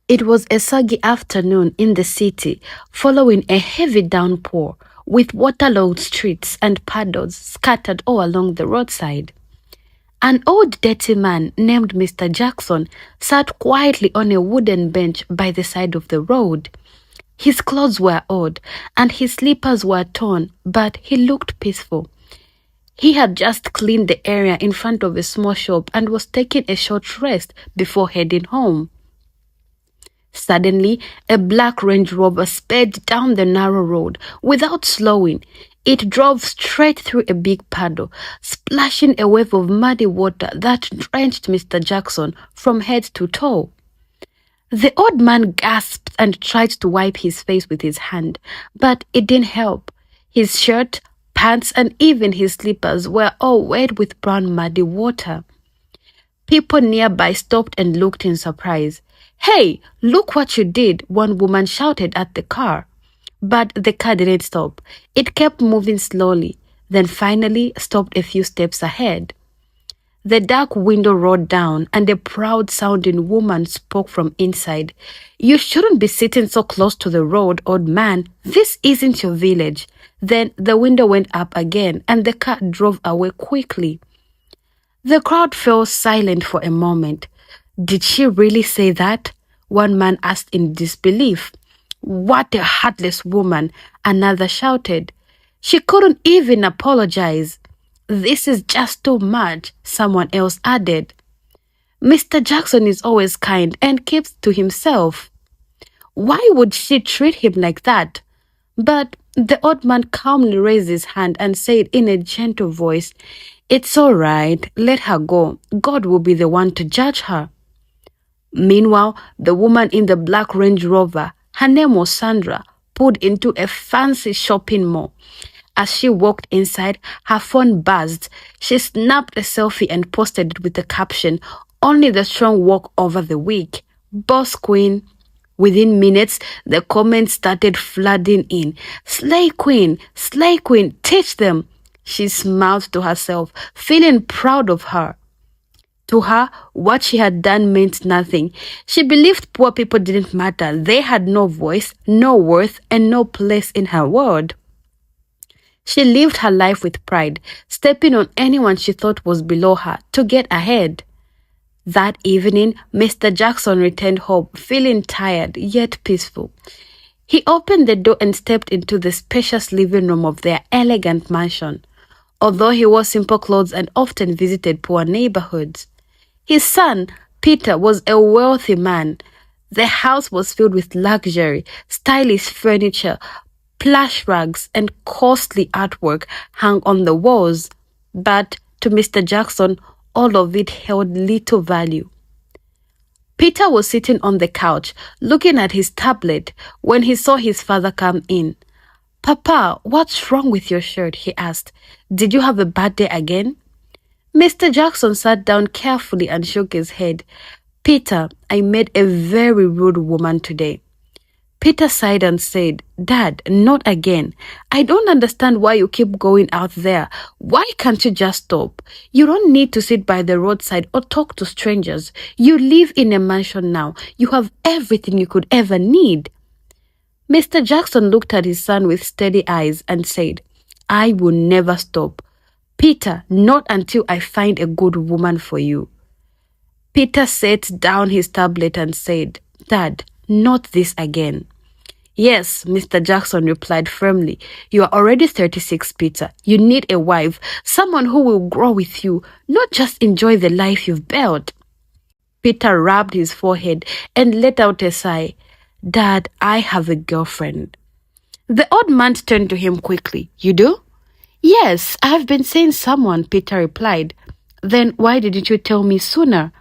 It was a soggy afternoon in the city, following a heavy downpour, with waterlogged streets and puddles scattered all along the roadside. An old dirty man named Mr. Jackson sat quietly on a wooden bench by the side of the road. His clothes were old, and his slippers were torn, but he looked peaceful. He had just cleaned the area in front of a small shop and was taking a short rest before heading home. Suddenly, a black Range Rover sped down the narrow road without slowing. It drove straight through a big puddle, splashing a wave of muddy water that drenched Mr. Jackson from head to toe. The old man gasped and tried to wipe his face with his hand, but it didn't help. His shirt, pants, and even his slippers were all wet with brown muddy water. People nearby stopped and looked in surprise. "Hey, look what you did," one woman shouted at the car. But the car didn't stop. It kept moving slowly, then finally stopped a few steps ahead. The dark window rolled down, and a proud-sounding woman spoke from inside. "You shouldn't be sitting so close to the road, old man. This isn't your village." Then the window went up again, and the car drove away quickly. The crowd fell silent for a moment. "Did she really say that?" one man asked in disbelief. "What a heartless woman," another shouted. "She couldn't even apologize." "This is just too much," someone else added. "Mr. Jackson is always kind and keeps to himself. Why would she treat him like that?" But the old man calmly raised his hand and said in a gentle voice, "It's all right, let her go. God will be the one to judge her." Meanwhile, the woman in the black Range Rover, her name was Sandra, pulled into a fancy shopping mall. As she walked inside, her phone buzzed. She snapped a selfie and posted it with the caption, "Only the strong walk over the weak. Boss Queen." Within minutes, the comments started flooding in. "Slay Queen! Slay Queen! Teach them!" She smiled to herself, feeling proud of her. To her, what she had done meant nothing. She believed poor people didn't matter. They had no voice, no worth, and no place in her world. She lived her life with pride, stepping on anyone she thought was below her to get ahead. That evening, Mr. Jackson returned home, feeling tired yet peaceful. He opened the door and stepped into the spacious living room of their elegant mansion. Although he wore simple clothes and often visited poor neighborhoods, his son, Peter, was a wealthy man. The house was filled with luxury, stylish furniture, plush rugs, and costly artwork hung on the walls. But to Mr. Jackson, all of it held little value. Peter was sitting on the couch, looking at his tablet, when he saw his father come in. "Papa, what's wrong with your shirt?" he asked. "Did you have a bad day again?" Mr. Jackson sat down carefully and shook his head. "Peter, I met a very rude woman today." Peter sighed and said, "Dad, not again. I don't understand why you keep going out there. Why can't you just stop? You don't need to sit by the roadside or talk to strangers. You live in a mansion now. You have everything you could ever need." Mr. Jackson looked at his son with steady eyes and said, "I will never stop. Peter, not until I find a good woman for you." Peter set down his tablet and said, "Dad, not this again." "Yes," Mr. Jackson replied firmly. "You are already 36, Peter. You need a wife, someone who will grow with you, not just enjoy the life you've built." Peter rubbed his forehead and let out a sigh. "Dad, I have a girlfriend." The old man turned to him quickly. "You do?" "Yes, I've been seeing someone," Peter replied. "Then why didn't you tell me sooner?"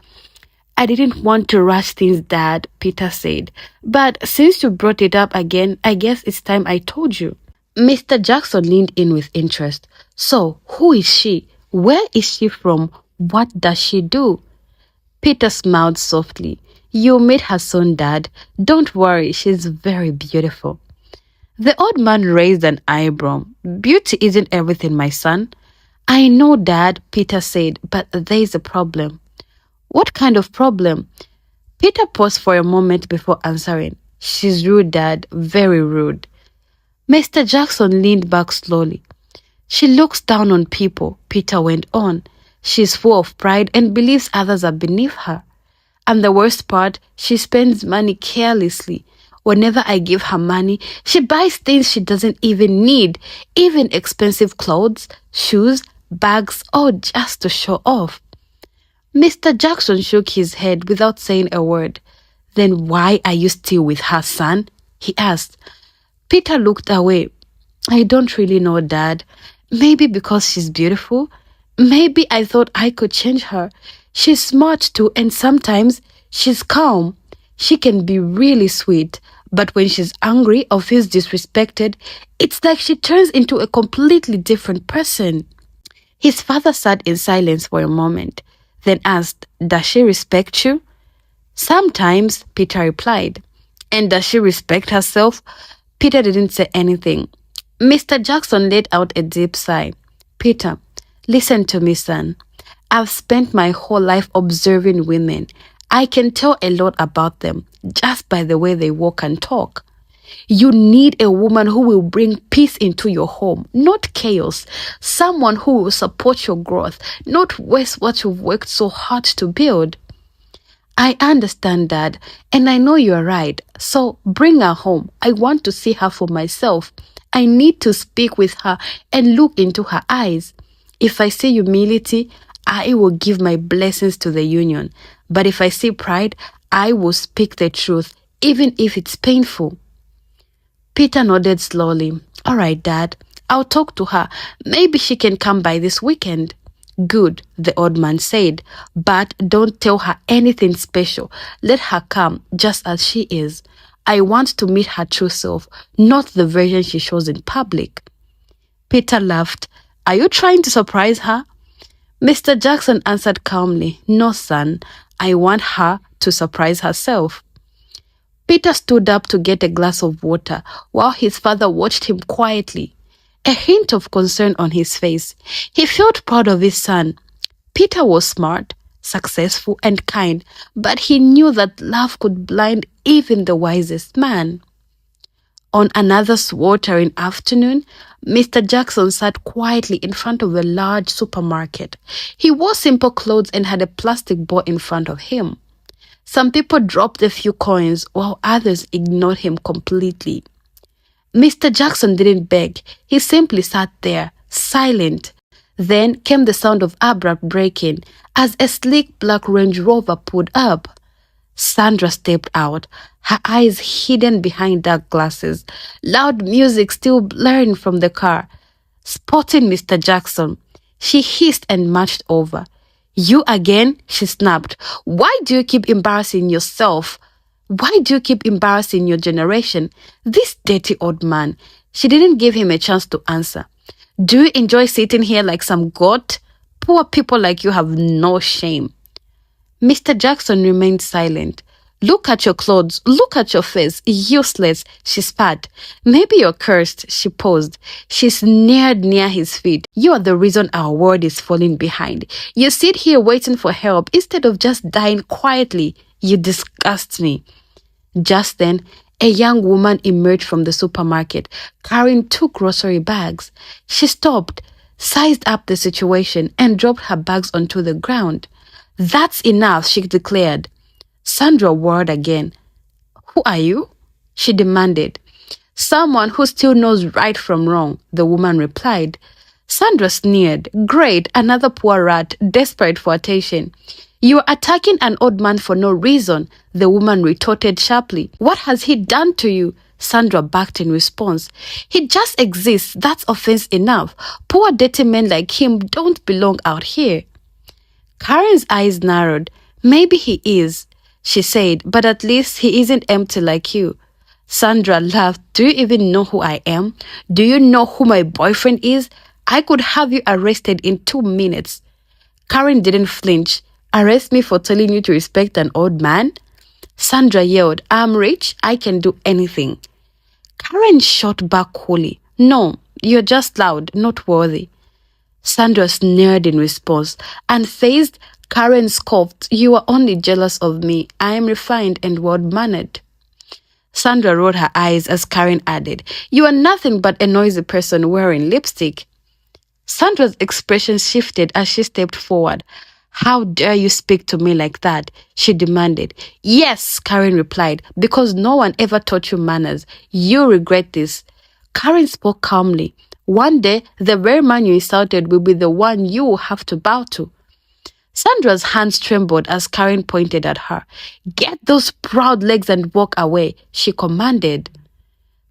"I didn't want to rush things, Dad," Peter said. "But since you brought it up again, I guess it's time I told you." Mr. Jackson leaned in with interest. "So, who is she? Where is she from? What does she do?" Peter smiled softly. "You'll meet her soon, Dad. Don't worry, she's very beautiful." The old man raised an eyebrow. "Beauty isn't everything, my son." "I know, Dad," Peter said, "but there's a problem." "What kind of problem?" Peter paused for a moment before answering. She's rude, Dad. Very rude. Mr. Jackson leaned back slowly. She looks down on people, Peter went on. She's full of pride and believes others are beneath her. And the worst part, she spends money carelessly. Whenever I give her money, she buys things she doesn't even need, even expensive clothes, shoes, bags, all just to show off. Mr. Jackson shook his head without saying a word. Then why are you still with her, son? He asked. Peter looked away. I don't really know, Dad. Maybe because she's beautiful. Maybe I thought I could change her. She's smart too, and sometimes she's calm. She can be really sweet, but when she's angry or feels disrespected, it's like she turns into a completely different person. His father sat in silence for a moment, then asked, Does she respect you? Sometimes, Peter replied. And does she respect herself? Peter didn't say anything. Mr. Jackson let out a deep sigh. Peter, listen to me, son. I've spent my whole life observing women. I can tell a lot about them just by the way they walk and talk. You need a woman who will bring peace into your home, not chaos. Someone who will support your growth, not waste what you've worked so hard to build. I understand, Dad, and I know you're right. So bring her home. I want to see her for myself. I need to speak with her and look into her eyes. If I see humility, I will give my blessings to the union. But if I see pride, I will speak the truth, even if it's painful. Peter nodded slowly. All right, Dad. I'll talk to her. Maybe she can come by this weekend. Good, the old man said, but don't tell her anything special. Let her come just as she is. I want to meet her true self, not the version she shows in public. Peter laughed. Are you trying to surprise her? Mr. Jackson answered calmly, No, son. I want her to surprise herself. Peter stood up to get a glass of water while his father watched him quietly, a hint of concern on his face. He felt proud of his son. Peter was smart, successful, and kind, but he knew that love could blind even the wisest man. On another sweltering afternoon, Mr. Jackson sat quietly in front of a large supermarket. He wore simple clothes and had a plastic ball in front of him. Some people dropped a few coins while others ignored him completely. Mr. Jackson didn't beg. He simply sat there, silent. Then came the sound of abrupt braking as a sleek black Range Rover pulled up. Sandra stepped out, her eyes hidden behind dark glasses, loud music still blaring from the car. Spotting Mr. Jackson, she hissed and marched over. You again? She snapped. Why do you keep embarrassing yourself? Why do you keep embarrassing your generation? This dirty old man. She didn't give him a chance to answer. Do you enjoy sitting here like some goat? Poor people like you have no shame. Mr. Jackson remained silent. Look at your clothes. Look at your face. Useless, she spat. Maybe you're cursed, she paused. She sneered near his feet. You are the reason our world is falling behind. You sit here waiting for help instead of just dying quietly. You disgust me. Just then, a young woman emerged from the supermarket, carrying 2 grocery bags. She stopped, sized up the situation, and dropped her bags onto the ground. That's enough, she declared. Sandra whirled again. Who are you? She demanded. Someone who still knows right from wrong, the woman replied. Sandra sneered. Great, another poor rat, desperate for attention. You are attacking an old man for no reason, the woman retorted sharply. What has he done to you? Sandra barked in response. He just exists, that's offense enough. Poor dirty men like him don't belong out here. Karen's eyes narrowed. Maybe he is, she said, but at least he isn't empty like you. Sandra laughed. Do you even know who I am? Do you know who my boyfriend is? I could have you arrested in 2 minutes. Karen didn't flinch. Arrest me for telling you to respect an old man? Sandra yelled. I'm rich. I can do anything. Karen shot back coolly. No, you're just loud, not worthy. Sandra sneered in response. Unfazed, Karen scoffed. You are only jealous of me. I am refined and well-mannered. Sandra rolled her eyes as Karen added, You are nothing but a noisy person wearing lipstick. Sandra's expression shifted as she stepped forward. How dare you speak to me like that? She demanded. Yes, Karen replied, because no one ever taught you manners. You regret this. Karen spoke calmly. One day, the very man you insulted will be the one you will have to bow to. Sandra's hands trembled as Karen pointed at her. Get those proud legs and walk away, she commanded.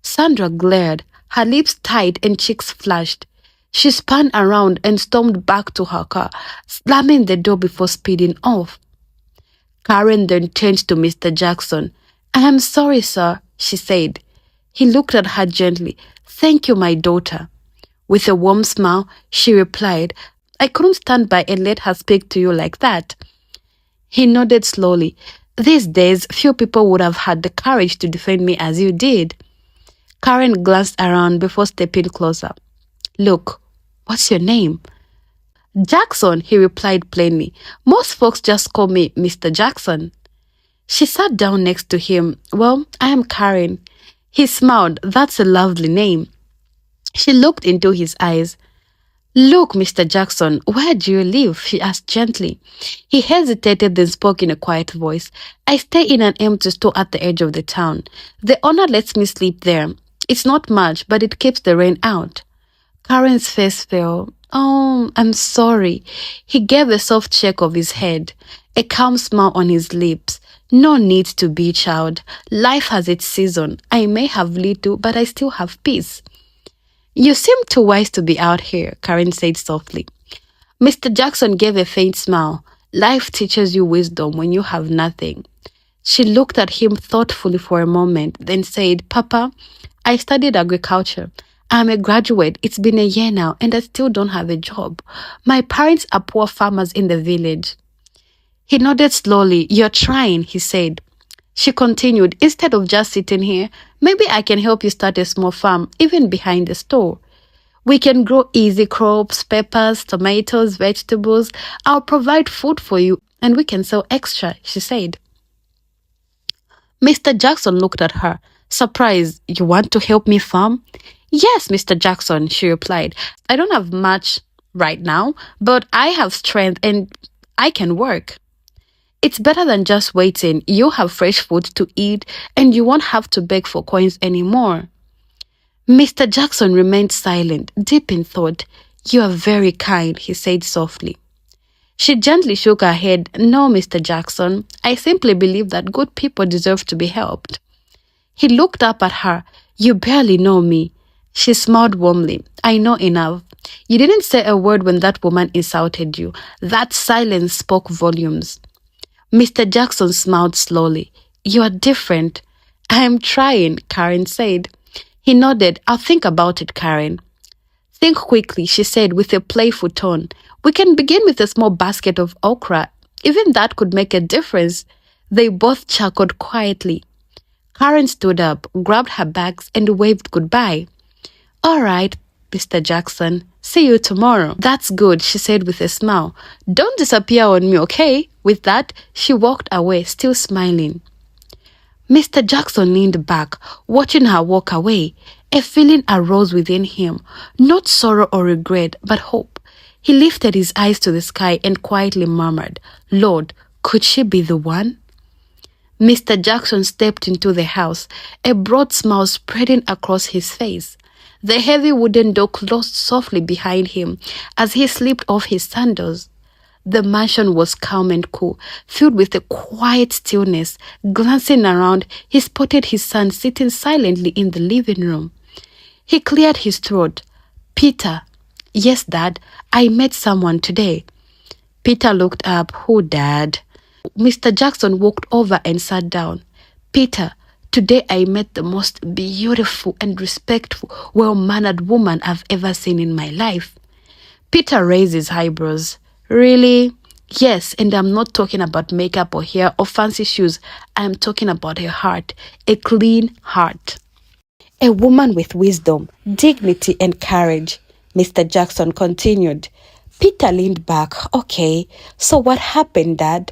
Sandra glared, her lips tight and cheeks flushed. She spun around and stormed back to her car, slamming the door before speeding off. Karen then turned to Mr. Jackson. I am sorry, sir, she said. He looked at her gently. Thank you, my daughter. With a warm smile, she replied, I couldn't stand by and let her speak to you like that. He nodded slowly. These days, few people would have had the courage to defend me as you did. Karen glanced around before stepping closer. Look, what's your name? Jackson, he replied plainly. Most folks just call me Mr. Jackson. She sat down next to him. Well, I am Karen. He smiled. That's a lovely name. She looked into his eyes. Look, Mr. Jackson, where do you live? She asked gently. He hesitated, then spoke in a quiet voice. I stay in an empty store at the edge of the town. The owner lets me sleep there. It's not much, but it keeps the rain out. Karen's face fell. Oh, I'm sorry. He gave a soft shake of his head, a calm smile on his lips. No need to be, child. Life has its season. I may have little, but I still have peace. You seem too wise to be out here, Karen said softly. Mr. Jackson gave a faint smile. Life teaches you wisdom when you have nothing. She looked at him thoughtfully for a moment, then said, Papa, I studied agriculture. I'm a graduate. It's been a year now, and I still don't have a job. My parents are poor farmers in the village. He nodded slowly. You're trying, he said. She continued, instead of just sitting here, maybe I can help you start a small farm, even behind the store. We can grow easy crops, peppers, tomatoes, vegetables. I'll provide food for you, and we can sell extra, she said. Mr. Jackson looked at her, surprised. You want to help me farm? Yes, Mr. Jackson, she replied. I don't have much right now, but I have strength and I can work. It's better than just waiting. You have fresh food to eat and you won't have to beg for coins anymore. Mr. Jackson remained silent, deep in thought. You are very kind, he said softly. She gently shook her head. No, Mr. Jackson, I simply believe that good people deserve to be helped. He looked up at her. You barely know me. She smiled warmly. I know enough. You didn't say a word when that woman insulted you. That silence spoke volumes. Mr. Jackson smiled slowly. You are different. I am trying, Karen said. He nodded. I'll think about it, Karen. Think quickly, she said with a playful tone. We can begin with a small basket of okra. Even that could make a difference. They both chuckled quietly. Karen stood up, grabbed her bags, and waved goodbye. All right, Mr. Jackson. See you tomorrow. That's good, she said with a smile. Don't disappear on me, okay? With that, she walked away, still smiling. Mr. Jackson leaned back, watching her walk away. A feeling arose within him, not sorrow or regret, but hope. He lifted his eyes to the sky and quietly murmured, Lord, could she be the one? Mr. Jackson stepped into the house, a broad smile spreading across his face. The heavy wooden door closed softly behind him as he slipped off his sandals. The mansion was calm and cool, filled with a quiet stillness. Glancing around, he spotted his son sitting silently in the living room. He cleared his throat. Peter. Yes, Dad, I met someone today. Peter looked up. Who, Dad? Mr. Jackson walked over and sat down. Peter, today I met the most beautiful and respectful, well-mannered woman I've ever seen in my life. Peter raised his eyebrows. Really? Yes, and I'm not talking about makeup or hair or fancy shoes. I'm talking about her heart, a clean heart. A woman with wisdom, dignity, and courage, Mr. Jackson continued. Peter leaned back. Okay, so what happened, Dad?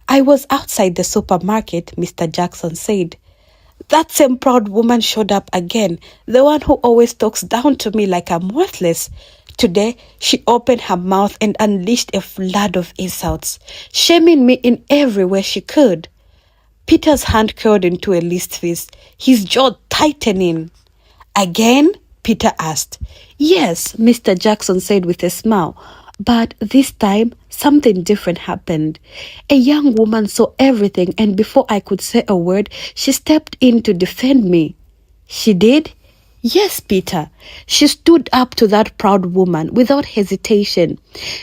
I was outside the supermarket, Mr. Jackson said. That same proud woman showed up again, the one who always talks down to me like I'm worthless. Today, she opened her mouth and unleashed a flood of insults, shaming me in every way she could. Peter's hand curled into a list fist, his jaw tightening. Again? Peter asked. Yes, Mr. Jackson said with a smile. But this time, something different happened. A young woman saw everything, and before I could say a word, she stepped in to defend me. She did? Yes, Peter. She stood up to that proud woman without hesitation.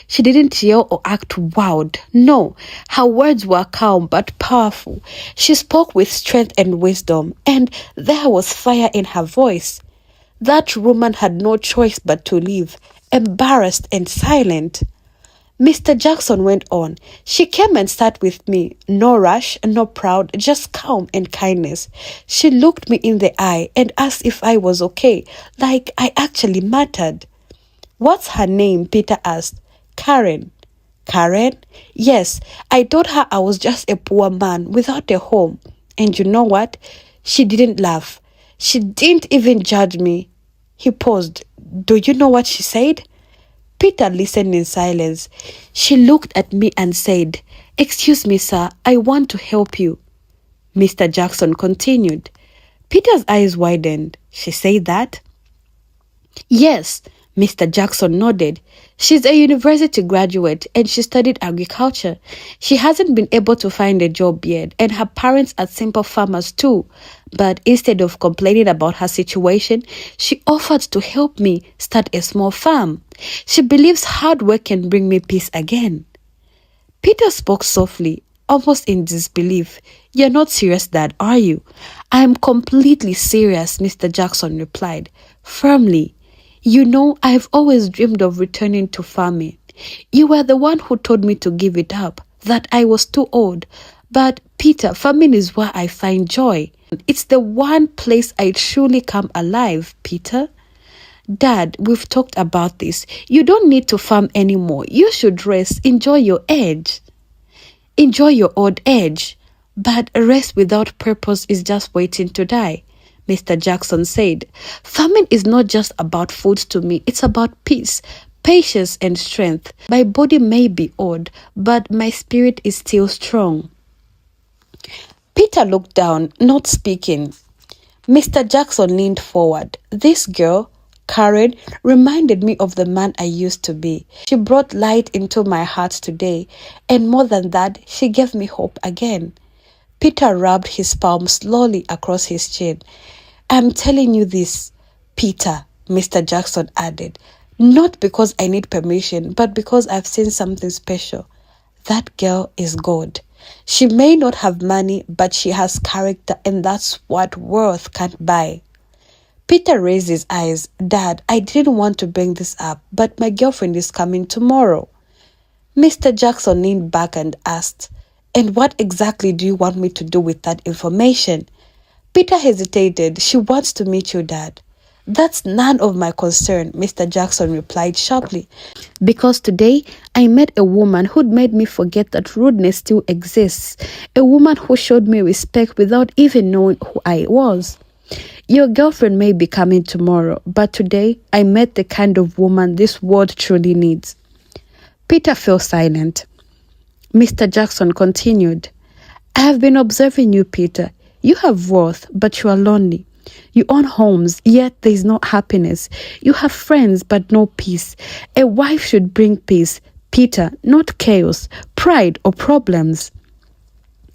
She didn't yell or act wild. No, her words were calm but powerful. She spoke with strength and wisdom, and there was fire in her voice. That woman had no choice but to leave, embarrassed and silent. Mr. Jackson went on. She came and sat with me. No rush, no proud, just calm and kindness. She looked me in the eye and asked if I was okay, like I actually mattered. What's her name? Peter asked. Karen. Karen? Yes, I told her I was just a poor man without a home. And you know what? She didn't laugh. She didn't even judge me. He paused. Do you know what she said? Peter listened in silence. She looked at me and said, Excuse me, sir, I want to help you. Mr. Jackson continued. Peter's eyes widened. She said that? Yes, Mr. Jackson nodded. She's a university graduate and she studied agriculture. She hasn't been able to find a job yet, and her parents are simple farmers too. But instead of complaining about her situation, she offered to help me start a small farm. She believes hard work can bring me peace again. Peter spoke softly, almost in disbelief. You're not serious, Dad, are you? I am completely serious, Mr. Jackson replied, firmly. You know, I've always dreamed of returning to farming. You were the one who told me to give it up, that I was too old. But, Peter, farming is where I find joy. It's the one place I truly come alive, Peter. Dad, we've talked about this. You don't need to farm anymore. You should rest. Enjoy your age. Enjoy your old age. But rest without purpose is just waiting to die, Mr. Jackson said. Farming is not just about food to me. It's about peace, patience, and strength. My body may be old, but my spirit is still strong. Peter looked down, not speaking. Mr. Jackson leaned forward. This girl, Karen, reminded me of the man I used to be. She brought light into my heart today, and more than that, she gave me hope again. Peter rubbed his palm slowly across his chin. I'm telling you this, Peter, Mr. Jackson added, not because I need permission, but because I've seen something special. That girl is God. She may not have money, but she has character, and that's what worth can't buy. Peter raised his eyes. Dad, I didn't want to bring this up, but my girlfriend is coming tomorrow. Mr. Jackson leaned back and asked, And what exactly do you want me to do with that information? Peter hesitated. She wants to meet you, Dad. That's none of my concern, Mr. Jackson replied sharply. Because today I met a woman who'd made me forget that rudeness still exists. A woman who showed me respect without even knowing who I was. Your girlfriend may be coming tomorrow, but today I met the kind of woman this world truly needs. Peter fell silent. Mr. Jackson continued. I have been observing you, Peter. You have worth, but you are lonely. You own homes, yet there is no happiness. You have friends, but no peace. A wife should bring peace, Peter, not chaos, pride, or problems.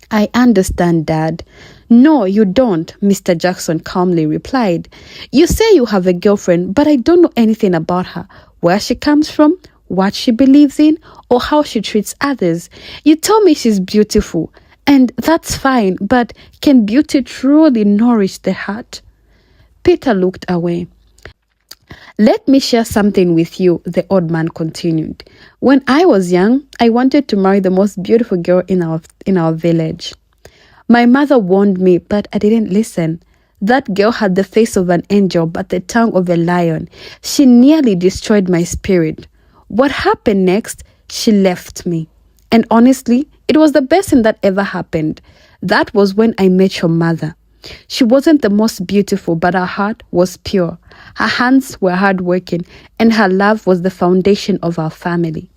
I understand, Dad. No, you don't, Mr. Jackson calmly replied. You say you have a girlfriend, but I don't know anything about her, where she comes from, what she believes in, or how she treats others. You told me she's beautiful. And that's fine, but can beauty truly nourish the heart? Peter looked away. Let me share something with you, the old man continued. When I was young, I wanted to marry the most beautiful girl in our village. My mother warned me, but I didn't listen. That girl had the face of an angel, but the tongue of a lion. She nearly destroyed my spirit. What happened next? She left me. And honestly, it was the best thing that ever happened. That was when I met your mother. She wasn't the most beautiful, but her heart was pure. Her hands were hardworking, and her love was the foundation of our family.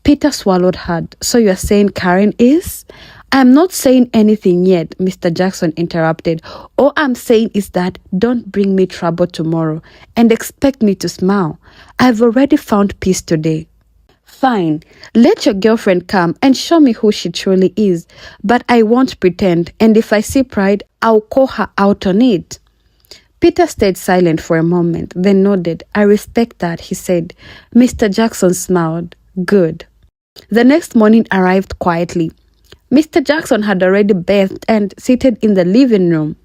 Peter swallowed hard. So you're saying Karen is? I'm not saying anything yet, Mr. Jackson interrupted. All I'm saying is that don't bring me trouble tomorrow and expect me to smile. I've already found peace today. Fine, let your girlfriend come and show me who she truly is. But I won't pretend, and if I see pride, I'll call her out on it. Peter stayed silent for a moment, then nodded. I respect that, he said. Mr. Jackson smiled. Good. The next morning arrived quietly. Mr. Jackson had already bathed and seated in the living room,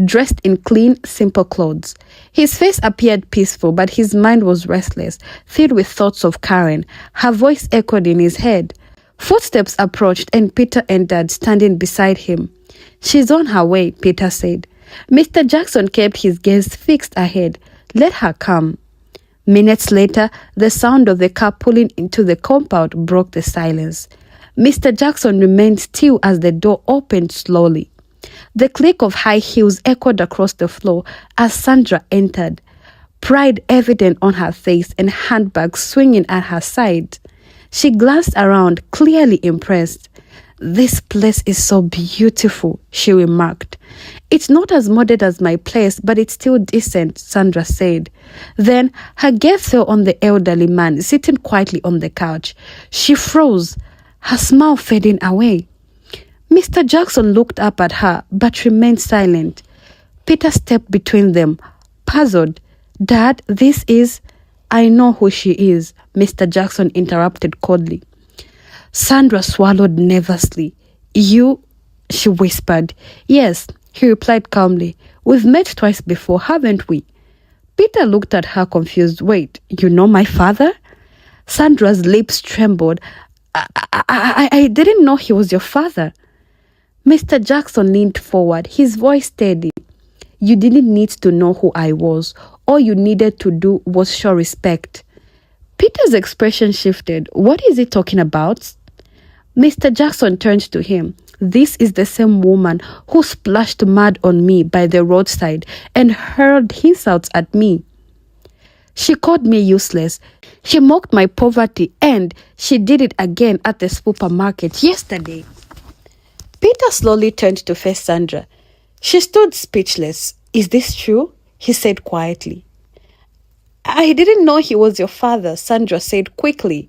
dressed in clean, simple clothes. His face appeared peaceful, but his mind was restless, filled with thoughts of Karen. Her voice echoed in his head. Footsteps approached and Peter entered, standing beside him. She's on her way, Peter said. Mr. Jackson kept his gaze fixed ahead. Let her come. Minutes later, the sound of the car pulling into the compound broke the silence. Mr. Jackson remained still as the door opened slowly. The click of high heels echoed across the floor as Sandra entered, pride evident on her face and handbag swinging at her side. She glanced around, clearly impressed. This place is so beautiful, she remarked. It's not as modern as my place, but it's still decent, Sandra said. Then her gaze fell on the elderly man sitting quietly on the couch. She froze, her smile fading away. Mr. Jackson looked up at her, but remained silent. Peter stepped between them, puzzled. Dad, this is... I know who she is, Mr. Jackson interrupted coldly. Sandra swallowed nervously. You, she whispered. Yes, he replied calmly. We've met twice before, haven't we? Peter looked at her confused. Wait, you know my father? Sandra's lips trembled. I didn't know he was your father. Mr. Jackson leaned forward, his voice steady. You didn't need to know who I was. All you needed to do was show respect. Peter's expression shifted. What is he talking about? Mr. Jackson turned to him. This is the same woman who splashed mud on me by the roadside and hurled insults at me. She called me useless. She mocked my poverty, and she did it again at the supermarket yesterday. Peter slowly turned to face Sandra. She stood speechless. Is this true? He said quietly. I didn't know he was your father, Sandra said quickly.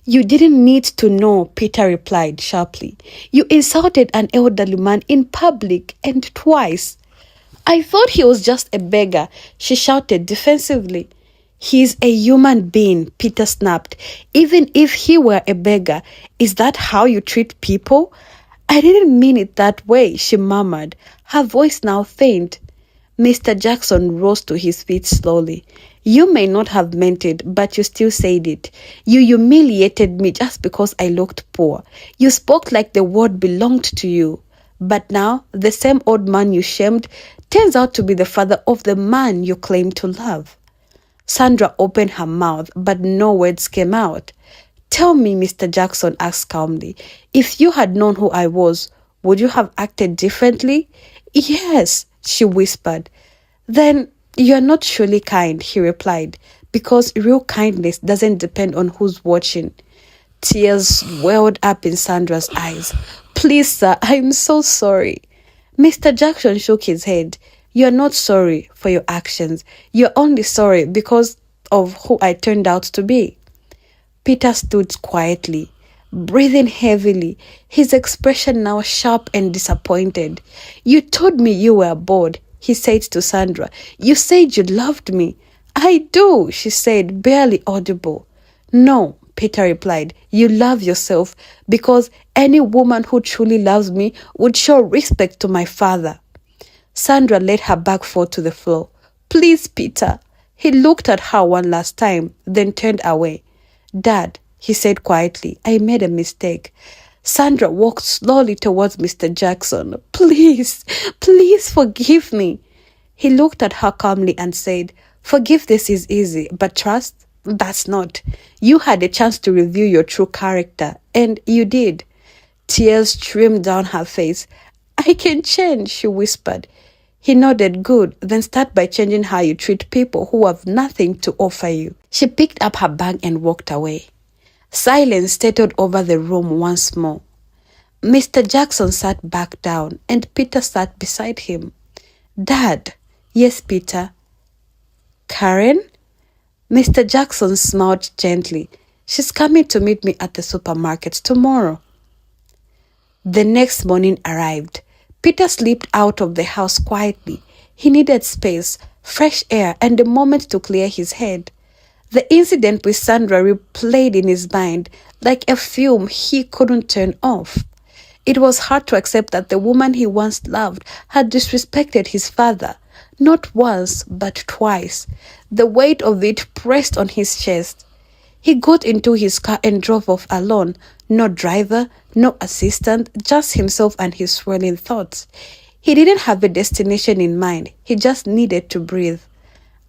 You didn't need to know, Peter replied sharply. You insulted an elderly man in public, and twice. I thought he was just a beggar, she shouted defensively. He's a human being, Peter snapped. Even if he were a beggar, is that how you treat people? I didn't mean it that way, she murmured, her voice now faint. Mr. Jackson rose to his feet slowly. You may not have meant it, but you still said it. You humiliated me just because I looked poor. You spoke like the world belonged to you. But now, the same old man you shamed turns out to be the father of the man you claim to love. Sandra opened her mouth, but no words came out. Tell me, Mr. Jackson asked calmly, if you had known who I was, would you have acted differently? Yes, she whispered. Then you're not truly kind, he replied, because real kindness doesn't depend on who's watching. Tears welled up in Sandra's eyes. Please, sir, I'm so sorry. Mr. Jackson shook his head. You're not sorry for your actions. You're only sorry because of who I turned out to be. Peter stood quietly, breathing heavily, his expression now sharp and disappointed. You told me you were bored, he said to Sandra. You said you loved me. I do, she said, barely audible. No, Peter replied, you love yourself because any woman who truly loves me would show respect to my father. Sandra let her back fall to the floor. Please, Peter. He looked at her one last time, then turned away. Dad, he said quietly, I made a mistake. Sandra walked slowly towards Mr. Jackson. Please, please forgive me. He looked at her calmly and said, forgiveness is easy, but trust, That's not. You had a chance to reveal your true character, and you did. Tears streamed down her face. I can change, she whispered. He nodded. Good. Then start by changing how you treat people who have nothing to offer you. She picked up her bag and walked away. Silence settled over the room once more. Mr. Jackson sat back down, and Peter sat beside him. Dad. Yes, Peter. Karen? Mr. Jackson smiled gently. She's coming to meet me at the supermarket tomorrow. The next morning arrived. Peter slipped out of the house quietly. He needed space, fresh air, and a moment to clear his head. The incident with Sandra replayed in his mind like a film he couldn't turn off. It was hard to accept that the woman he once loved had disrespected his father, not once, but twice. The weight of it pressed on his chest. He got into his car and drove off alone. No driver, no assistant, just himself and his swirling thoughts. He didn't have a destination in mind. He just needed to breathe.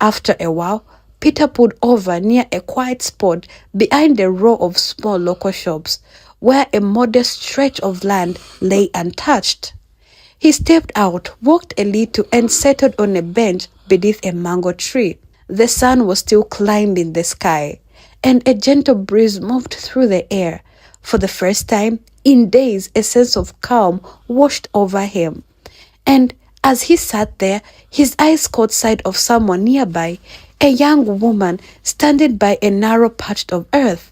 After a while, Peter pulled over near a quiet spot behind a row of small local shops, where a modest stretch of land lay untouched. He stepped out, walked a little, and settled on a bench beneath a mango tree. The sun was still climbing the sky, and a gentle breeze moved through the air. For the first time in days, a sense of calm washed over him. And as he sat there, his eyes caught sight of someone nearby, a young woman standing by a narrow patch of earth,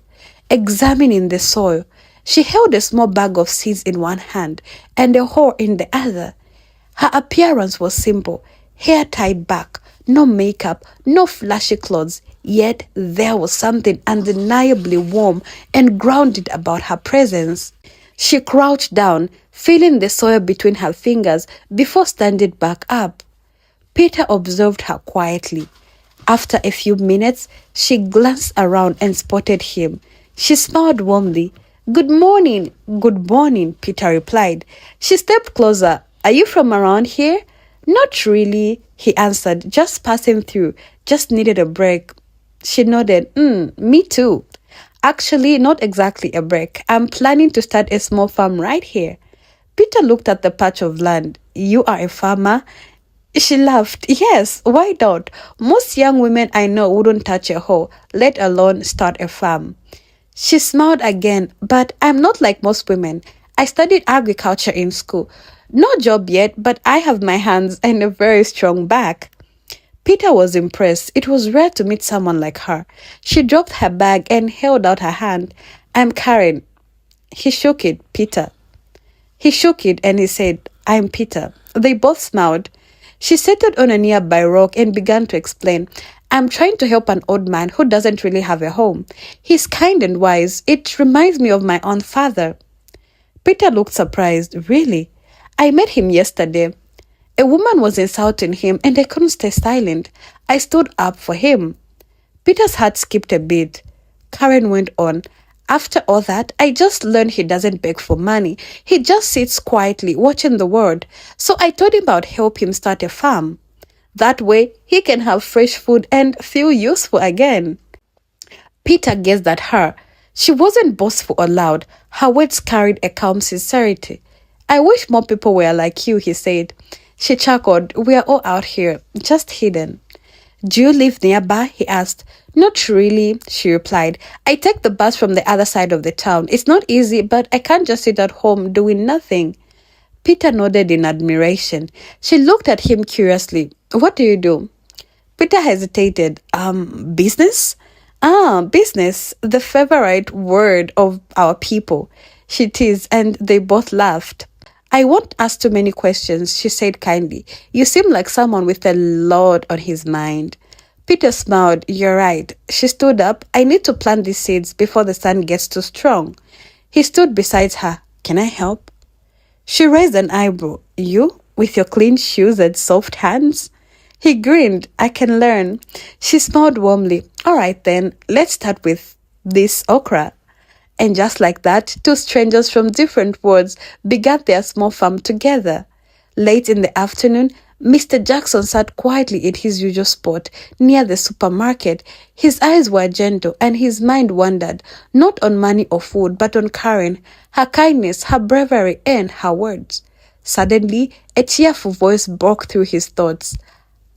examining the soil. She held a small bag of seeds in one hand and a hoe in the other. Her appearance was simple, hair tied back, no makeup, no flashy clothes, yet there was something undeniably warm and grounded about her presence. She crouched down, feeling the soil between her fingers before standing back up. Peter observed her quietly. After a few minutes, she glanced around and spotted him. She smiled warmly. Good morning, Peter replied. She stepped closer. Are you from around here? Not really, he answered. Just passing through. Just needed a break. She nodded. Me too. Actually, not exactly a break. I'm planning to start a small farm right here. Peter looked at the patch of land. You are a farmer? She laughed. Yes, why not? Most young women I know wouldn't touch a hoe, let alone start a farm. She smiled again. But I'm not like most women. I studied agriculture in school. No job yet, but I have my hands and a very strong back. Peter was impressed. It was rare to meet someone like her. She dropped her bag and held out her hand. I'm Karen. He shook it, Peter. He shook it and he said, I'm Peter. They both smiled. She settled on a nearby rock and began to explain. I'm trying to help an old man who doesn't really have a home. He's kind and wise. It reminds me of my own father. Peter looked surprised. Really? I met him yesterday. A woman was insulting him and I couldn't stay silent. I stood up for him. Peter's heart skipped a beat. Karen went on. After all that, I just learned he doesn't beg for money. He just sits quietly watching the world. So I told him I'd help him start a farm. That way, he can have fresh food and feel useful again. Peter gazed at her. She wasn't boastful or loud. Her words carried a calm sincerity. I wish more people were like you, he said. She chuckled. We are all out here, just hidden. Do you live nearby? He asked. Not really, she replied. I take the bus from the other side of the town. It's not easy, but I can't just sit at home doing nothing. Peter nodded in admiration. She looked at him curiously. What do you do? Peter hesitated. Business? Business, the favorite word of our people. She teased, and they both laughed. I won't ask too many questions, she said kindly. You seem like someone with a lot on his mind. Peter smiled. You're right. She stood up. I need to plant these seeds before the sun gets too strong. He stood beside her. Can I help? She raised an eyebrow. You? With your clean shoes and soft hands? He grinned. I can learn. She smiled warmly. All right then, let's start with this okra. And just like that, two strangers from different worlds began their small farm together. Late in the afternoon, Mr. Jackson sat quietly in his usual spot near the supermarket. His eyes were gentle and his mind wandered, not on money or food, but on Karen, her kindness, her bravery, and her words. Suddenly, a cheerful voice broke through his thoughts.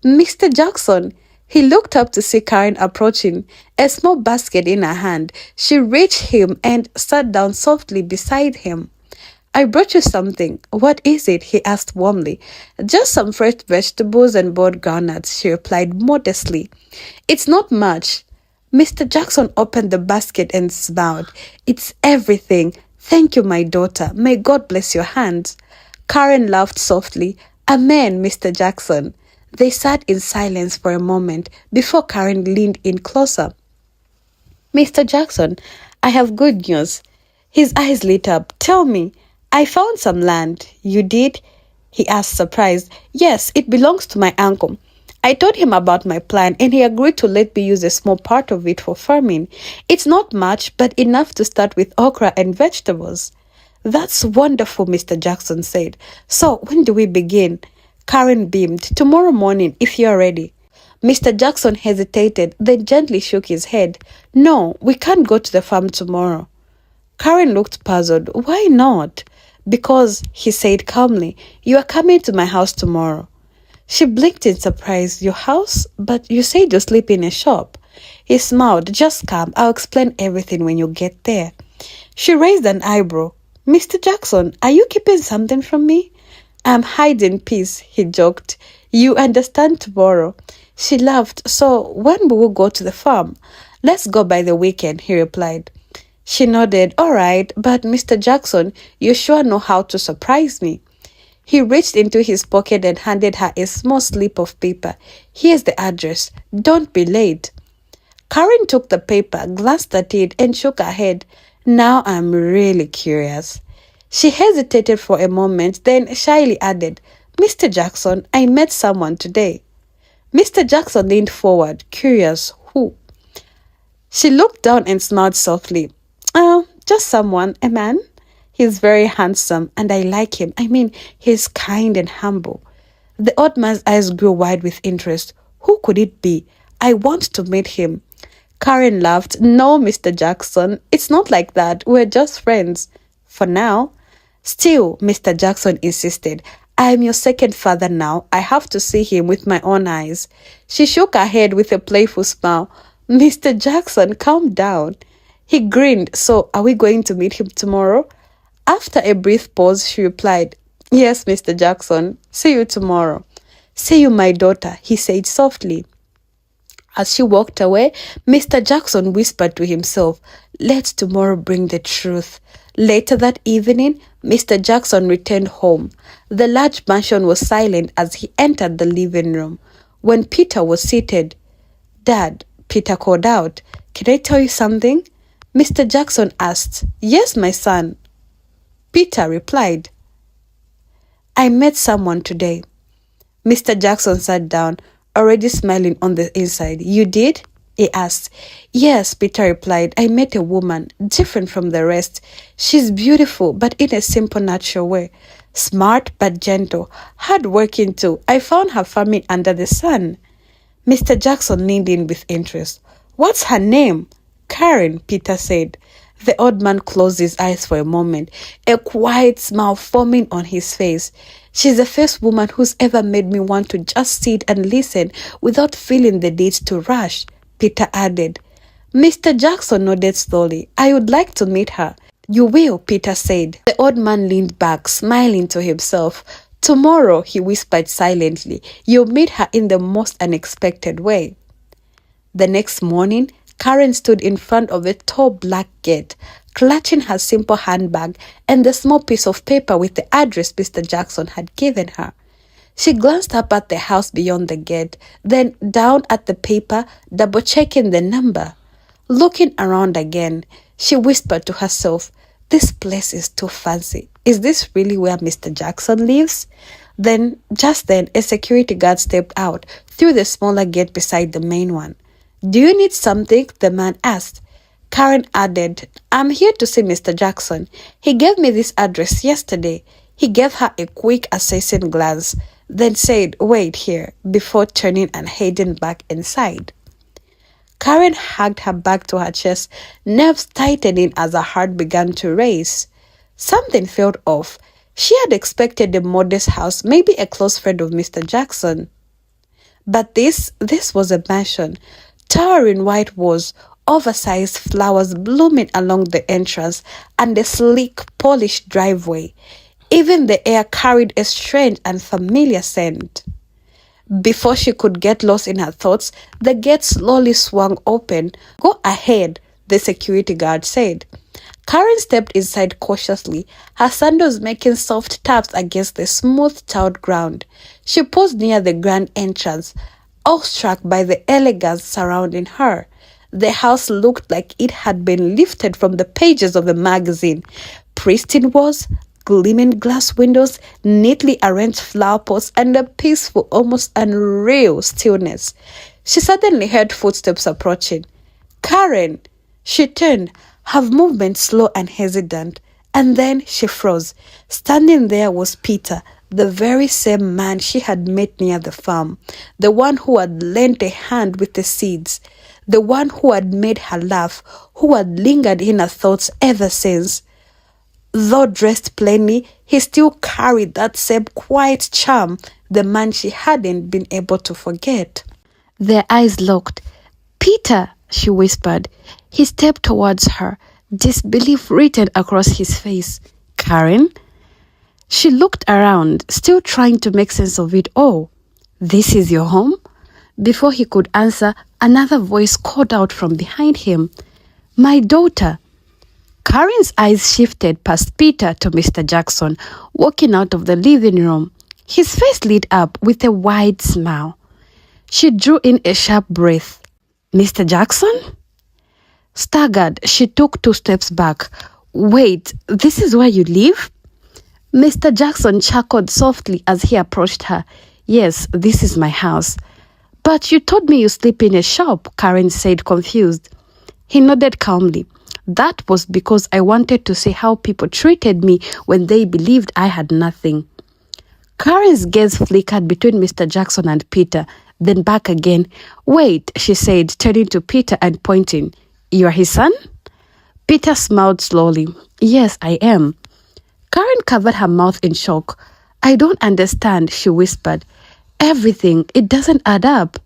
Mr. Jackson! He looked up to see Karen approaching, a small basket in her hand. She reached him and sat down softly beside him. I brought you something. What is it? He asked warmly. Just some fresh vegetables and boiled groundnuts, she replied modestly. It's not much. Mr. Jackson opened the basket and smiled. It's everything. Thank you, my daughter. May God bless your hands. Karen laughed softly. Amen, Mr. Jackson. They sat in silence for a moment before Karen leaned in closer. Mr. Jackson, I have good news. His eyes lit up. Tell me. I found some land. You did? He asked, surprised. Yes, it belongs to my uncle. I told him about my plan and he agreed to let me use a small part of it for farming. It's not much, but enough to start with okra and vegetables. That's wonderful, Mr. Jackson said. So, when do we begin? Karen beamed. Tomorrow morning, if you're ready. Mr. Jackson hesitated, then gently shook his head. No, we can't go to the farm tomorrow. Karen looked puzzled. Why not? Because, he said calmly, you are coming to my house tomorrow. She blinked in surprise. Your house? But you said you sleep in a shop. He smiled. Just come. I'll explain everything when you get there. She raised an eyebrow. Mr. Jackson, are you keeping something from me? I'm hiding peace, he joked. You understand tomorrow. She laughed. So when will we go to the farm? Let's go by the weekend, he replied. She nodded. All right, but Mr. Jackson, you sure know how to surprise me. He reached into his pocket and handed her a small slip of paper. Here's the address. Don't be late. Karen took the paper, glanced at it, and shook her head. Now I'm really curious. She hesitated for a moment, then shyly added, Mr. Jackson, I met someone today. Mr. Jackson leaned forward, curious. Who? She looked down and smiled softly. Oh, just someone, a man. He's very handsome, and I like him. I mean, he's kind and humble. The old man's eyes grew wide with interest. Who could it be? I want to meet him. Karen laughed. No, Mr. Jackson, it's not like that. We're just friends. For now. Still, Mr. Jackson insisted, I am your second father now. I have to see him with my own eyes. She shook her head with a playful smile. Mr. Jackson, calm down. He grinned. So, are we going to meet him tomorrow? After a brief pause, she replied, Yes, Mr. Jackson. See you tomorrow. See you, my daughter, he said softly. As she walked away, Mr. Jackson whispered to himself, Let tomorrow bring the truth. Later that evening, Mr. Jackson returned home. The large mansion was silent as he entered the living room. When Peter was seated, Dad, Peter called out, Can I tell you something? Mr. Jackson asked. Yes, my son. Peter replied, I met someone today. Mr. Jackson sat down, already smiling on the inside. You did? He asked. Yes, Peter replied. I met a woman, different from the rest. She's beautiful, but in a simple, natural way. Smart, but gentle. Hard-working, too. I found her farming under the sun. Mr. Jackson leaned in with interest. What's her name? Karen, Peter said. The old man closed his eyes for a moment, a quiet smile forming on his face. She's the first woman who's ever made me want to just sit and listen without feeling the need to rush, Peter added. Mr. Jackson nodded slowly. I would like to meet her. You will, Peter said. The old man leaned back, smiling to himself. Tomorrow, he whispered silently, you'll meet her in the most unexpected way. The next morning, Karen stood in front of a tall black gate, clutching her simple handbag and the small piece of paper with the address Mr. Jackson had given her. She glanced up at the house beyond the gate, then down at the paper, double-checking the number. Looking around again, she whispered to herself, This place is too fancy. Is this really where Mr. Jackson lives? Just then, a security guard stepped out through the smaller gate beside the main one. Do you need something? The man asked. Karen added, I'm here to see Mr. Jackson. He gave me this address yesterday. He gave her a quick assessing glance. then said, "Wait here," before turning and heading back inside. Karen hugged her back to her chest, nerves tightening as her heart began to race. Something felt off. She had expected a modest house, maybe a close friend of Mr. Jackson. But this was a mansion. Towering white walls, oversized flowers blooming along the entrance, and a sleek, polished driveway. Even the air carried a strange and familiar scent. Before she could get lost in her thoughts, the gate slowly swung open. "Go ahead," the security guard said. Karen stepped inside cautiously, her sandals making soft taps against the smooth tiled ground. She paused near the grand entrance, awestruck by the elegance surrounding her. The house looked like it had been lifted from the pages of a magazine. Pristine walls, gleaming glass windows, neatly arranged flower pots, and a peaceful, almost unreal stillness. She suddenly heard footsteps approaching. "Karen!" She turned, her movement slow and hesitant, and then she froze. Standing there was Peter, the very same man she had met near the farm, the one who had lent a hand with the seeds, the one who had made her laugh, who had lingered in her thoughts ever since. Though dressed plainly, he still carried that same quiet charm, the man she hadn't been able to forget. Their eyes locked. "Peter," she whispered. He stepped towards her, disbelief written across his face. "Karen?" She looked around, still trying to make sense of it all. "This is your home?" Before he could answer, another voice called out from behind him. "My daughter." Karen's eyes shifted past Peter to Mr. Jackson, walking out of the living room. His face lit up with a wide smile. She drew in a sharp breath. "Mr. Jackson?" Staggered, she took 2 steps back. "Wait, this is where you live?" Mr. Jackson chuckled softly as he approached her. "Yes, this is my house." "But you told me you sleep in a shop," Karen said, confused. He nodded calmly. "That was because I wanted to see how people treated me when they believed I had nothing." Karen's gaze flickered between Mr. Jackson and Peter, then back again. "Wait," she said, turning to Peter and pointing. "You are his son?" Peter smiled slowly. "Yes, I am." Karen covered her mouth in shock. "I don't understand," she whispered. "Everything, it doesn't add up."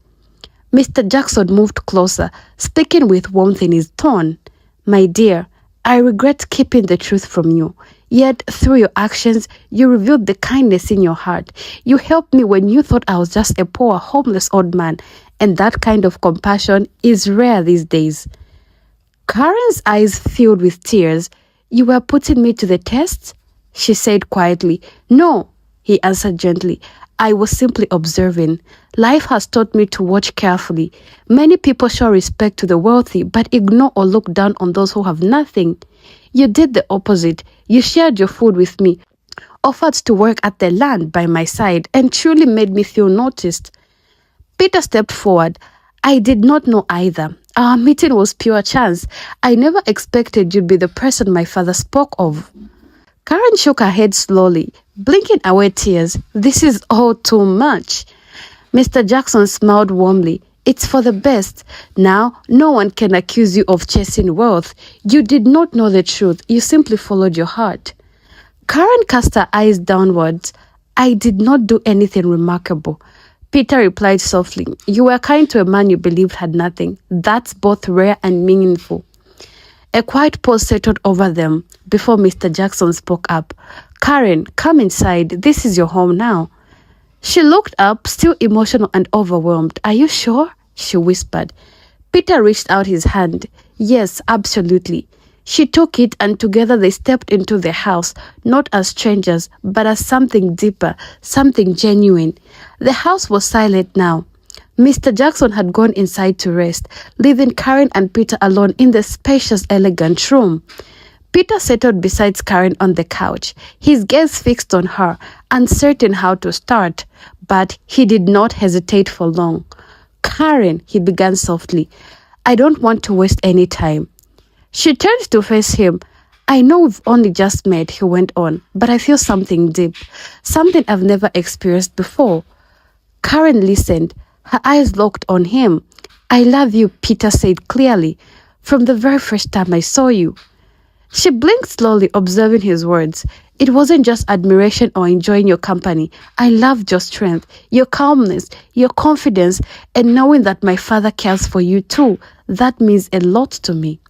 Mr. Jackson moved closer, speaking with warmth in his tone. "My dear, I regret keeping the truth from you. Yet, through your actions, you revealed the kindness in your heart. You helped me when you thought I was just a poor, homeless old man, and that kind of compassion is rare these days." Karen's eyes filled with tears. "You were putting me to the test?" she said quietly. "No," he answered gently. "I was simply observing. Life has taught me to watch carefully. Many people show respect to the wealthy, but ignore or look down on those who have nothing. You did the opposite. You shared your food with me, offered to work at the land by my side, and truly made me feel noticed." Peter stepped forward. "I did not know either. Our meeting was pure chance. I never expected you'd be the person my father spoke of." Karen shook her head slowly, blinking away tears. "This is all too much." Mr. Jackson smiled warmly. "It's for the best. Now, no one can accuse you of chasing wealth. You did not know the truth. You simply followed your heart." Karen cast her eyes downwards. "I did not do anything remarkable." Peter replied softly. "You were kind to a man you believed had nothing. That's both rare and meaningful." A quiet pause settled over them before Mr. Jackson spoke up. "Karen, come inside. This is your home now." She looked up, still emotional and overwhelmed. "Are you sure?" she whispered. Peter reached out his hand. "Yes, absolutely." She took it, and together they stepped into the house, not as strangers, but as something deeper, something genuine. The house was silent now. Mr. Jackson had gone inside to rest, leaving Karen and Peter alone in the spacious, elegant room. Peter settled beside Karen on the couch, his gaze fixed on her, uncertain how to start, but he did not hesitate for long. "Karen," he began softly, "I don't want to waste any time." She turned to face him. I know we've only just met, he went on, but I feel something deep, something I've never experienced before. Karen listened, her eyes locked on him. I love you, Peter said clearly, from the very first time I saw you. She blinked slowly, observing his words. It wasn't just admiration or enjoying your company. I loved your strength, your calmness, your confidence, and knowing that my father cares for you too. That means a lot to me.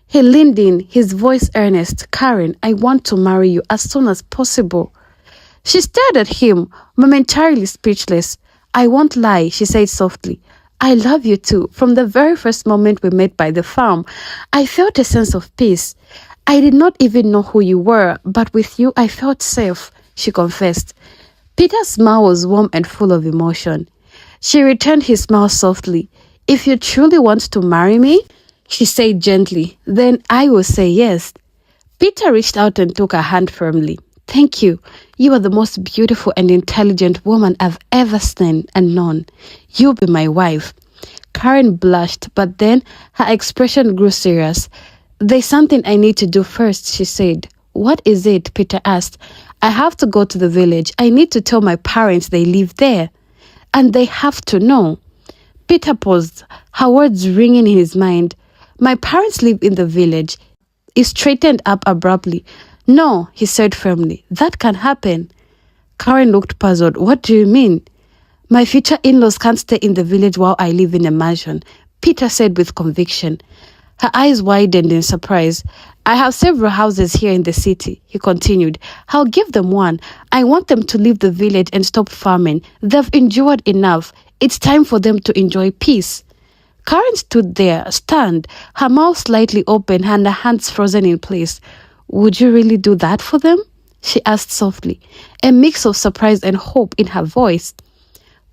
He leaned in, his voice earnest. Karen, I want to marry you as soon as possible. She stared at him, momentarily speechless. I won't lie, she said softly. I love you too. From the very first moment we met by the farm, I felt a sense of peace. I did not even know who you were, but with you I felt safe, she confessed. Peter's smile was warm and full of emotion. She returned his smile softly. If you truly want to marry me, she said gently, then I will say yes. Peter reached out and took her hand firmly. Thank you. You are the most beautiful and intelligent woman I've ever seen and known. You'll be my wife. Karen blushed, but then her expression grew serious. There's something I need to do first, she said. What is it? Peter asked. I have to go to the village. I need to tell my parents they live there. And they have to know. Peter paused, her words ringing in his mind. My parents live in the village. He straightened up abruptly. No, he said firmly. That can happen. Karen looked puzzled. What do you mean? My future in-laws can't stay in the village while I live in a mansion, Peter said with conviction. Her eyes widened in surprise. I have several houses here in the city, he continued. I'll give them one. I want them to leave the village and stop farming. They've endured enough. It's time for them to enjoy peace. Karen stood there, stunned, her mouth slightly open and her hands frozen in place. Would you really do that for them? She asked softly, a mix of surprise and hope in her voice.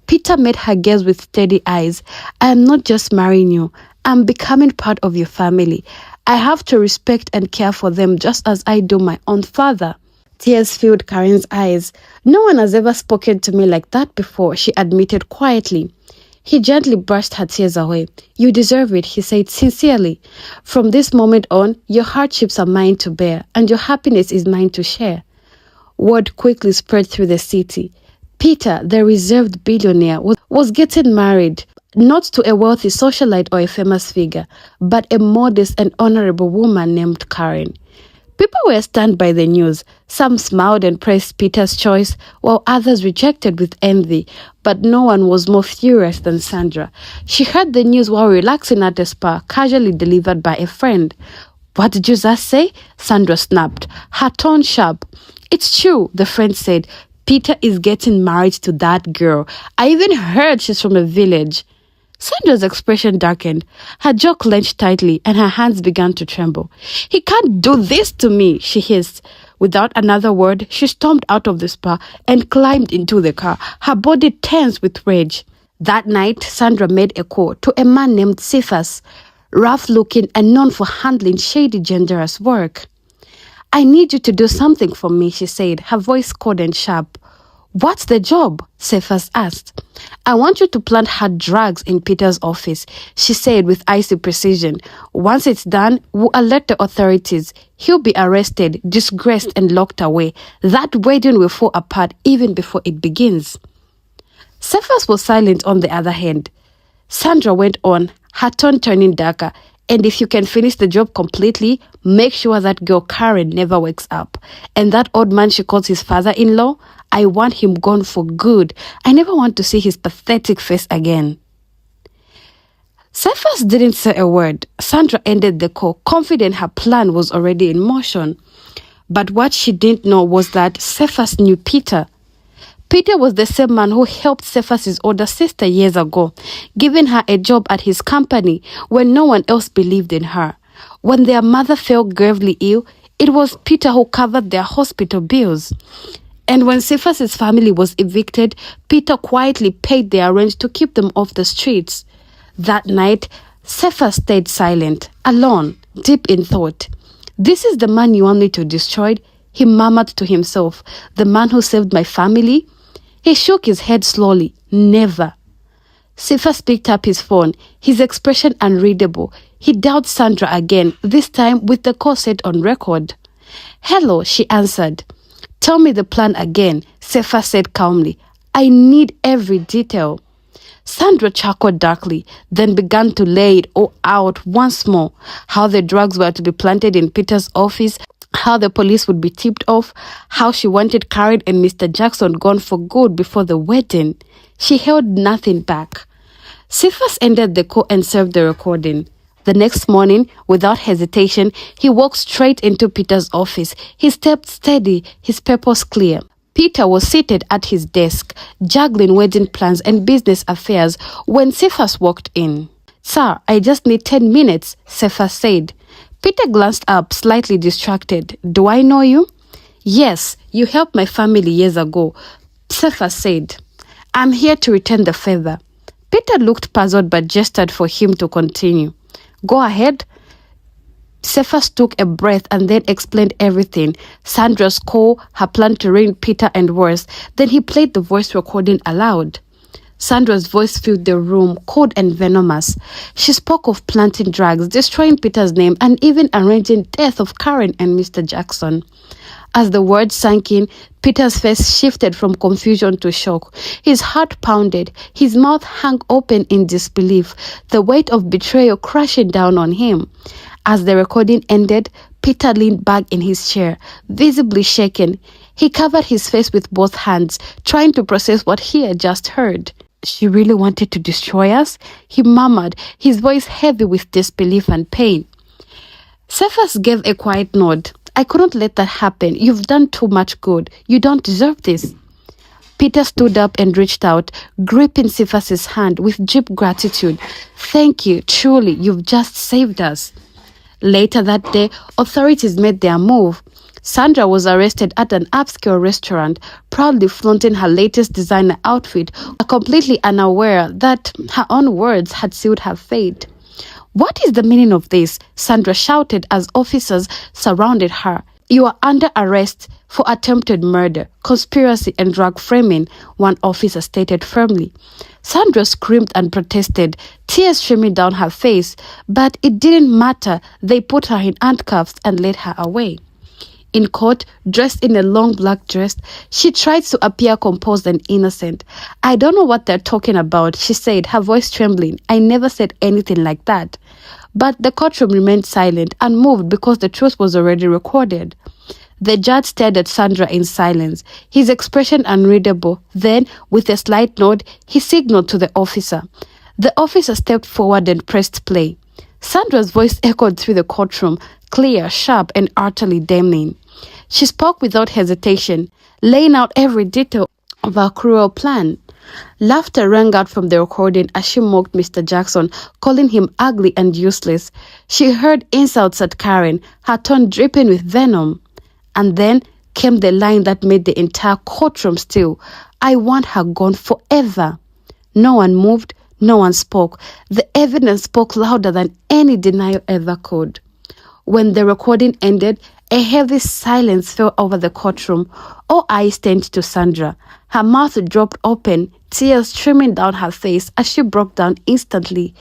Peter met her gaze with steady eyes. I am not just marrying you. I'm becoming part of your family. I have to respect and care for them just as I do my own father. Tears filled Karen's eyes. No one has ever spoken to me like that before, she admitted quietly. He gently brushed her tears away. You deserve it, he said sincerely. From this moment on, your hardships are mine to bear, and your happiness is mine to share. Word quickly spread through the city. Peter, the reserved billionaire, was getting married, not to a wealthy socialite or a famous figure, but a modest and honorable woman named Karen. People were stunned by the news. Some smiled and praised Peter's choice, while others rejected with envy. But no one was more furious than Sandra. She heard the news while relaxing at a spa, casually delivered by a friend. What did you just say? Sandra snapped, her tone sharp. It's true, the friend said. Peter is getting married to that girl. I even heard she's from a village. Sandra's expression darkened. Her jaw clenched tightly and her hands began to tremble. He can't do this to me, she hissed. Without another word, she stormed out of the spa and climbed into the car, her body tense with rage. That night, Sandra made a call to a man named Cephas, rough-looking and known for handling shady, dangerous work. I need you to do something for me, she said, her voice cold and sharp. What's the job? Cephas asked. I want you to plant hard drugs in Peter's office, she said with icy precision. Once it's done, we'll alert the authorities. He'll be arrested, disgraced, and locked away. That wedding will fall apart even before it begins. Cephas was silent on the other hand. Sandra went on, her tone turning darker. And if you can finish the job completely, make sure that girl Karen never wakes up. And that old man she calls his father-in-law, I want him gone for good. I never want to see his pathetic face again. Cephas didn't say a word. Sandra ended the call, confident her plan was already in motion. But what she didn't know was that Cephas knew Peter. Peter was the same man who helped Cephas' older sister years ago, giving her a job at his company when no one else believed in her. When their mother fell gravely ill, it was Peter who covered their hospital bills. And when Cephas' family was evicted, Peter quietly paid their rent to keep them off the streets. That night, Cephas stayed silent, alone, deep in thought. This is the man you want me to destroy? He murmured to himself. The man who saved my family? He shook his head slowly. Never. Cephas picked up his phone, his expression unreadable. He dialed Sandra again, this time with the call set on record. "Hello," she answered. "Tell me the plan again," Cephas said calmly. "I need every detail." Sandra chuckled darkly, then began to lay it all out once more. How the drugs were to be planted in Peter's office, how the police would be tipped off, how she wanted Karen and Mr. Jackson gone for good before the wedding. She held nothing back. Cephas ended the call and served the recording. The next morning, without hesitation, he walked straight into Peter's office. He stepped steady, his purpose clear. Peter was seated at his desk, juggling wedding plans and business affairs, when Cephas walked in. "Sir, I just need 10 minutes, Cephas said. Peter glanced up, slightly distracted. "Do I know you?" "Yes, you helped my family years ago," Cephas said. "I'm here to return the favor." Peter looked puzzled but gestured for him to continue. "Go ahead." Cephas took a breath and then explained everything. Sandra's call, her plan to ruin Peter and worse. Then he played the voice recording aloud. Sandra's voice filled the room, cold and venomous. She spoke of planting drugs, destroying Peter's name, and even arranging death of Karen and Mr. Jackson. As the words sank in, Peter's face shifted from confusion to shock. His heart pounded. His mouth hung open in disbelief, the weight of betrayal crashing down on him. As the recording ended, Peter leaned back in his chair, visibly shaken. He covered his face with both hands, trying to process what he had just heard. "She really wanted to destroy us?" he murmured, his voice heavy with disbelief and pain. Cephas gave a quiet nod. "I couldn't let that happen. You've done too much good. You don't deserve this." Peter stood up and reached out, gripping Cephas's hand with deep gratitude. "Thank you. Truly, you've just saved us." Later that day, authorities made their move. Sandra was arrested at an upscale restaurant, proudly flaunting her latest designer outfit, completely unaware that her own words had sealed her fate. "What is the meaning of this?" Sandra shouted as officers surrounded her. "You are under arrest for attempted murder, conspiracy and drug framing," one officer stated firmly. Sandra screamed and protested, tears streaming down her face, but it didn't matter. They put her in handcuffs and led her away. In court, dressed in a long black dress, she tried to appear composed and innocent. "I don't know what they're talking about," she said, her voice trembling. "I never said anything like that." But the courtroom remained silent, unmoved because the truth was already recorded. The judge stared at Sandra in silence, his expression unreadable. Then, with a slight nod, he signaled to the officer. The officer stepped forward and pressed play. Sandra's voice echoed through the courtroom, clear, sharp, and utterly damning. She spoke without hesitation, laying out every detail of her cruel plan. Laughter rang out from the recording as she mocked Mr. Jackson, calling him ugly and useless. She heard insults at Karen, her tone dripping with venom. And then came the line that made the entire courtroom still. "I want her gone forever." No one moved, no one spoke. The evidence spoke louder than any denial ever could. When the recording ended, a heavy silence fell over the courtroom. All eyes turned to Sandra. Her mouth dropped open, tears streaming down her face as she broke down instantly.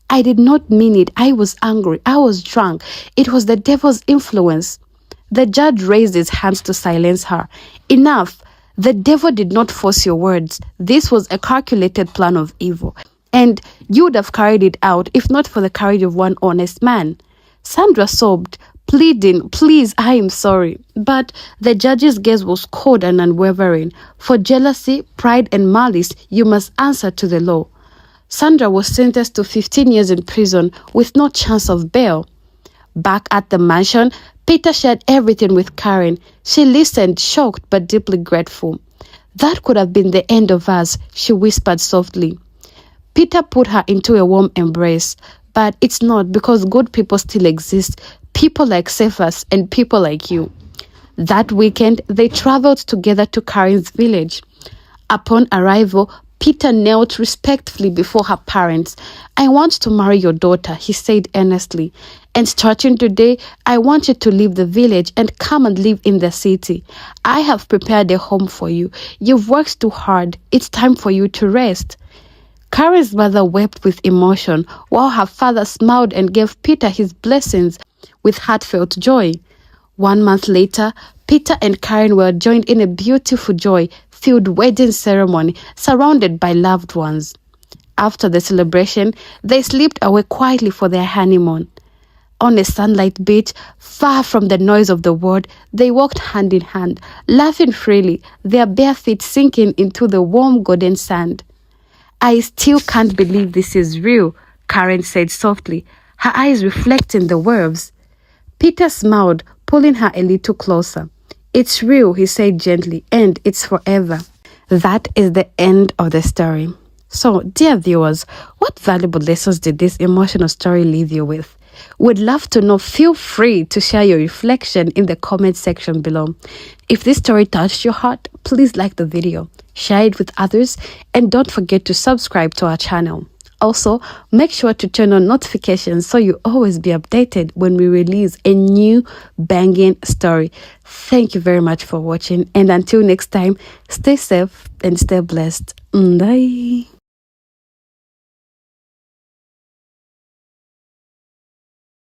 "I did not mean it. I was angry. I was drunk. It was the devil's influence." The judge raised his hands to silence her. "Enough. The devil did not force your words. This was a calculated plan of evil. And you would have carried it out if not for the courage of one honest man." Sandra sobbed, pleading, "Please, I am sorry." But the judge's gaze was cold and unwavering. "For jealousy, pride, and malice, you must answer to the law." Sandra was sentenced to 15 years in prison with no chance of bail. Back at the mansion, Peter shared everything with Karen. She listened, shocked but deeply grateful. "That could have been the end of us," she whispered softly. Peter put her into a warm embrace. "But it's not, because good people still exist. People like Cephas and people like you." That weekend, they traveled together to Karen's village. Upon arrival, Peter knelt respectfully before her parents. "I want to marry your daughter," he said earnestly. "And starting today, I want you to leave the village and come and live in the city. I have prepared a home for you. You've worked too hard. It's time for you to rest." Karen's mother wept with emotion, while her father smiled and gave Peter his blessings with heartfelt joy. 1 month later, Peter and Karen were joined in a beautiful joy-filled wedding ceremony surrounded by loved ones. After the celebration, they slipped away quietly for their honeymoon. On a sunlit beach, far from the noise of the world, they walked hand in hand, laughing freely, their bare feet sinking into the warm golden sand. "I still can't believe this is real," Karen said softly, her eyes reflecting the waves. Peter smiled, pulling her a little closer. "It's real," he said gently, "and it's forever." That is the end of the story. So, dear viewers, what valuable lessons did this emotional story leave you with? We'd love to know. Feel free to share your reflection in the comment section below. If this story touched your heart, please like the video, share it with others, and don't forget to subscribe to our channel. Also, make sure to turn on notifications so you always be updated when we release a new banging story. Thank you very much for watching, and until next time, stay safe and stay blessed. Bye.